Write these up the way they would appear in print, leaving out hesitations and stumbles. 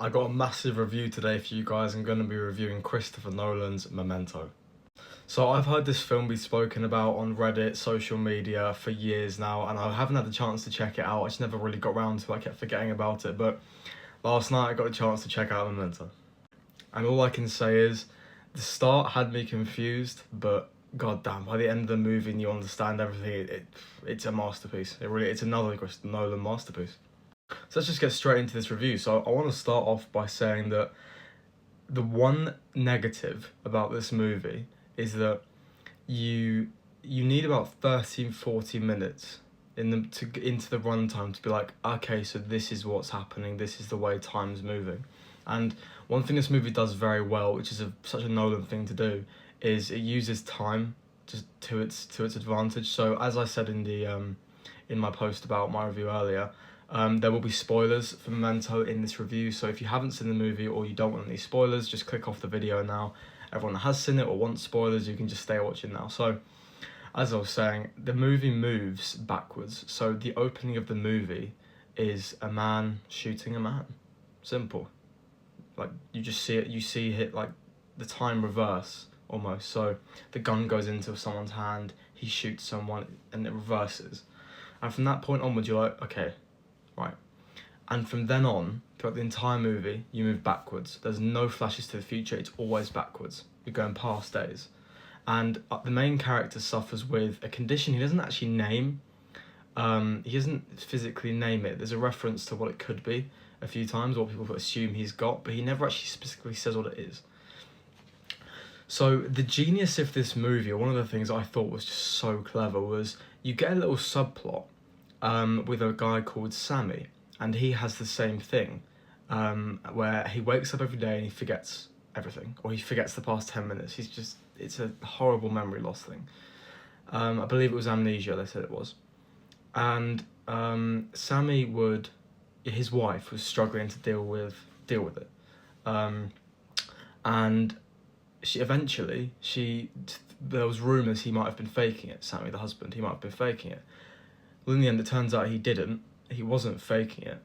I got a massive review today for you guys. I'm going to be reviewing Christopher Nolan's Memento. So I've heard this film be spoken about on Reddit, social media for years now, and I haven't had the chance to check it out. I just never really got around to it. I kept forgetting about it, but last night I got a chance to check out Memento. And all I can say is, the start had me confused, but goddamn, by the end of the movie and you understand everything, it's a masterpiece. It's another Christopher Nolan masterpiece. So let's just get straight into this review. So I want to start off by saying that the one negative about this movie is that you need about 30-40 minutes into the runtime to be like, okay, so this is what's happening, this is the way time's moving. And one thing this movie does very well, which is such a Nolan thing to do, is it uses time just to its advantage. So as I said in my post about my review earlier, there will be spoilers for Memento in this review, so if you haven't seen the movie or you don't want any spoilers, just click off the video now. Everyone that has seen it or wants spoilers, you can just stay watching now. So, as I was saying, the movie moves backwards. So the opening of the movie is a man shooting a man. Simple. Like, you just see it, you see it, like, the time reverse, almost. So the gun goes into someone's hand, he shoots someone, and it reverses. And from that point onwards, you're like, okay, right. And from then on, throughout the entire movie, you move backwards. There's no flashes to the future, it's always backwards. You're going past days. And the main character suffers with a condition he doesn't actually name. He doesn't physically name it. There's a reference to what it could be a few times, what people assume he's got, but he never actually specifically says what it is. So the genius of this movie, or one of the things I thought was just so clever, was you get a little subplot with a guy called Sammy, and he has the same thing, where he wakes up every day and he forgets everything, or he forgets the past 10 minutes. It's a horrible memory loss thing. I believe it was amnesia, they said it was. And his wife was struggling to deal with it. And there was rumours he might have been faking it, Sammy, the husband, he might have been faking it. Well, in the end, it turns out he wasn't faking it.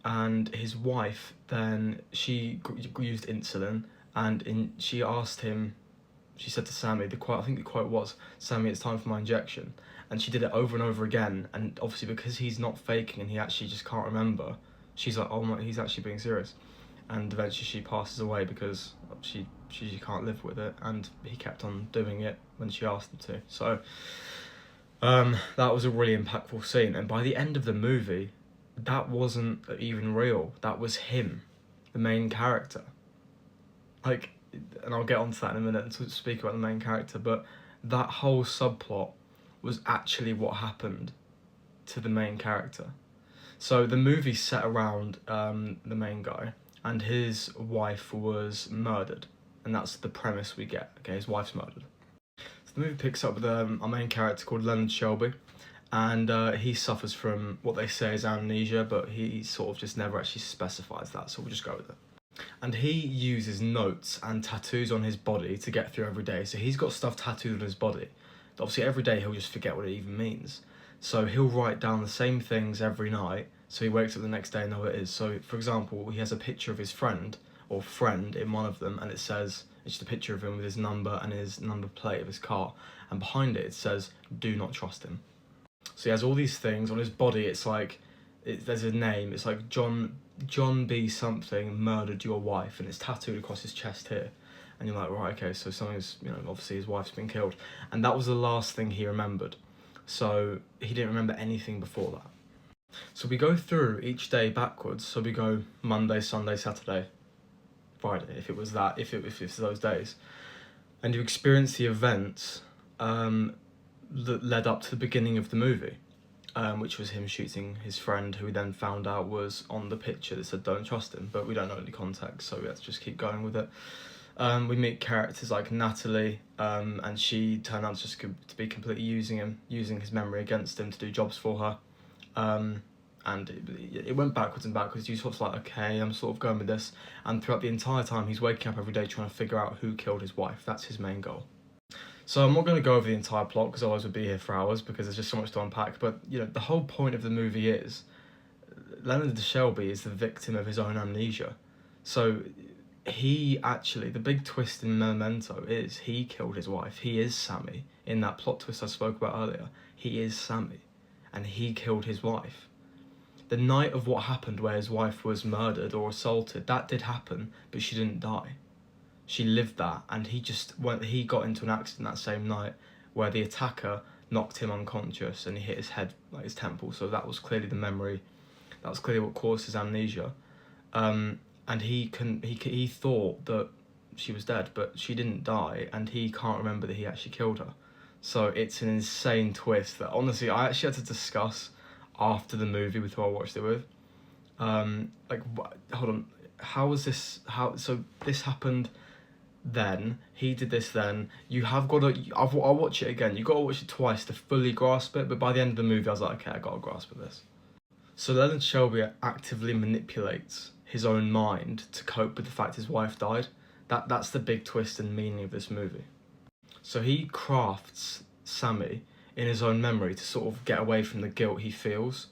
And his wife, then, she used insulin, and she asked him, she said to Sammy, I think the quote was, "Sammy, it's time for my injection." And she did it over and over again, and obviously because he's not faking and he actually just can't remember, she's like, oh my, he's actually being serious. And eventually she passes away because she can't live with it, and he kept on doing it when she asked him to. So that was a really impactful scene, and by the end of the movie, that wasn't even real. That was him, the main character. Like, and I'll get onto that in a minute to speak about the main character, but that whole subplot was actually what happened to the main character. So the movie set around the main guy, and his wife was murdered, and that's the premise we get. Okay, his wife's murdered. So the movie picks up with our main character called Leonard Shelby, and he suffers from what they say is amnesia, but he sort of just never actually specifies that, so we'll just go with it. And he uses notes and tattoos on his body to get through every day. So he's got stuff tattooed on his body. Obviously every day he'll just forget what it even means. So he'll write down the same things every night, so he wakes up the next day and knows what it is. So for example, he has a picture of his friend in one of them, and it's just a picture of him with his number and his number plate of his car, and behind it says, "Do not trust him." So he has all these things on his body. It's like, there's a name, it's like John B something murdered your wife, and it's tattooed across his chest here. And you're like, right, okay, so something's, obviously his wife's been killed. And that was the last thing he remembered. So he didn't remember anything before that. So we go through each day backwards. So we go Monday, Sunday, Saturday, Friday, if it's those days. And you experience the events that led up to the beginning of the movie. Which was him shooting his friend, who we then found out was on the picture that said "don't trust him," but we don't know any context, so we have to just keep going with it. We meet characters like Natalie, and she turned out just to be completely using his memory against him to do jobs for her. And it went backwards and backwards. You sort of like, okay, I'm sort of going with this. And throughout the entire time, he's waking up every day trying to figure out who killed his wife. That's his main goal. So I'm not going to go over the entire plot, because otherwise we'd be here for hours, because there's just so much to unpack. But, the whole point of the movie is Leonard Shelby is the victim of his own amnesia. So he actually, the big twist in Memento is he killed his wife. He is Sammy. In that plot twist I spoke about earlier, he is Sammy, and he killed his wife. The night of what happened where his wife was murdered or assaulted, that did happen, but she didn't die. She lived that, and he got into an accident that same night where the attacker knocked him unconscious and he hit his head, like his temple, so that was clearly the memory, that was clearly what caused his amnesia. And he thought that she was dead, but she didn't die, and he can't remember that he actually killed her. So it's an insane twist that honestly I actually had to discuss after the movie with who I watched it with. Hold on, how was this? So this happened then. He did this then. You have got to. I'll watch it again. You got to watch it twice to fully grasp it. But by the end of the movie, I was like, okay, I got to grasp of this. So Leonard Shelby actively manipulates his own mind to cope with the fact his wife died. That's the big twist and meaning of this movie. So he crafts Sammy in his own memory to sort of get away from the guilt he feels.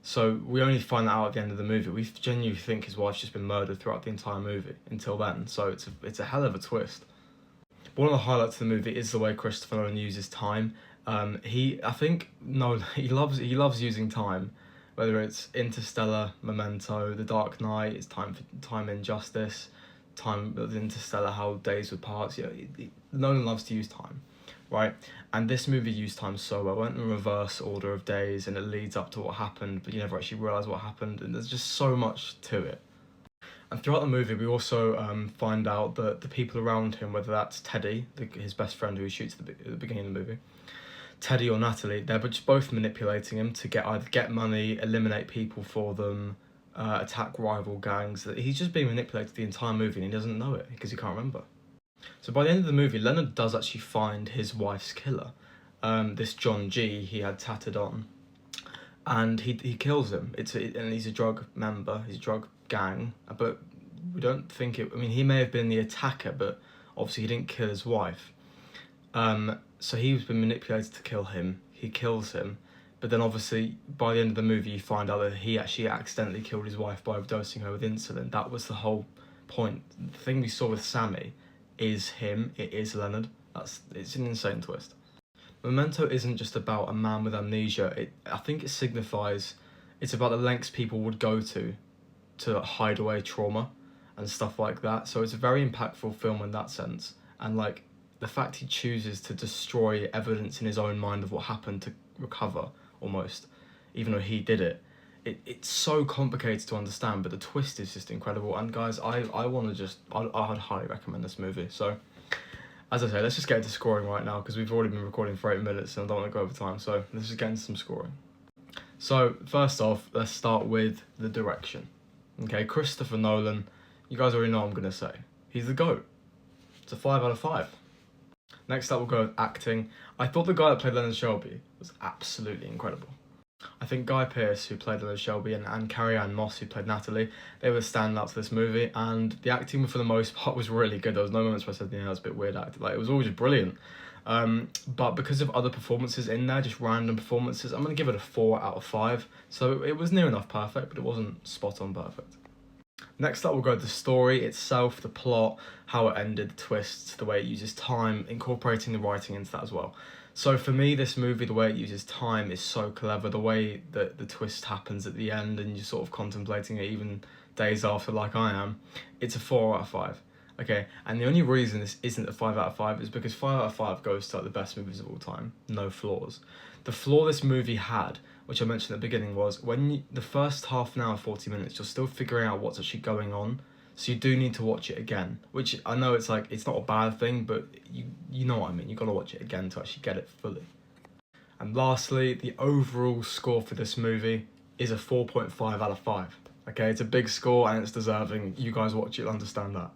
So we only find that out at the end of the movie. We genuinely think his wife's just been murdered throughout the entire movie until then. So it's a hell of a twist. One of the highlights of the movie is the way Christopher Nolan uses time. He loves using time. Whether it's Interstellar, Memento, The Dark Knight, it's time in Justice, time with Interstellar, how days would pass. Nolan loves to use time, right? And this movie used time so well. It went in reverse order of days, and it leads up to what happened, but you never actually realise what happened, and there's just so much to it. And throughout the movie, we also find out that the people around him, whether that's Teddy, his best friend who he shoots at the beginning of the movie, Teddy or Natalie, they're just both manipulating him to either get money, eliminate people for them, attack rival gangs. He's just being manipulated the entire movie, and he doesn't know it because he can't remember. So by the end of the movie, Leonard does actually find his wife's killer, this John G. he had tatted on, and he kills him. And he's a drug member, he's a drug gang, but we don't think it. I mean, he may have been the attacker, but obviously he didn't kill his wife. So he's been manipulated to kill him. He kills him, but then obviously by the end of the movie, you find out that he actually accidentally killed his wife by overdosing her with insulin. That was the whole point. The thing we saw with Sammy is him. It is Leonard. It's an insane twist. Memento isn't just about a man with amnesia. I think it signifies it's about the lengths people would go to hide away trauma and stuff like that. So it's a very impactful film in that sense. And like the fact he chooses to destroy evidence in his own mind of what happened to recover almost, even though he did it. It's so complicated to understand, but the twist is just incredible. And guys, I'd highly recommend this movie. So, as I say, let's just get into scoring right now because we've already been recording for 8 minutes and I don't want to go over time. So let's just get into some scoring. So first off, let's start with the direction. Okay, Christopher Nolan, you guys already know what I'm going to say. He's the GOAT. It's a 5 out of 5. Next up, we'll go with acting. I thought the guy that played Leonard Shelby was absolutely incredible. I think Guy Pearce, who played Leonard Shelby, and Carrie-Anne Moss, who played Natalie, they were standouts for this movie, and the acting for the most part was really good. There was no moments where I said, yeah, that's a bit weird acting. Like, it was all just brilliant. But because of other performances in there, just random performances, I'm going to give it a 4 out of 5. So it was near enough perfect, but it wasn't spot on perfect. Next up, we'll go to the story itself, the plot, how it ended, the twists, the way it uses time, incorporating the writing into that as well. So for me, this movie, the way it uses time is so clever. The way that the twist happens at the end and you're sort of contemplating it even days after, like I am, it's a 4 out of 5. Okay, and the only reason this isn't a 5 out of 5 is because 5 out of 5 goes to like the best movies of all time, no flaws. The flaw this movie had, which I mentioned at the beginning, was when the first half an hour, 40 minutes, you're still figuring out what's actually going on. So you do need to watch it again, which I know it's like, it's not a bad thing, but you know what I mean. You got to watch it again to actually get it fully. And lastly, the overall score for this movie is a 4.5 out of 5. Okay, it's a big score and it's deserving. You guys watch it, understand that.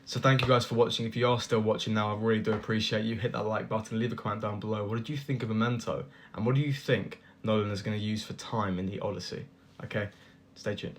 So thank you guys for watching. If you are still watching now, I really do appreciate you. Hit that like button, leave a comment down below. What did you think of Memento? And what do you think Nolan is going to use for time in the Odyssey? Okay, stay tuned.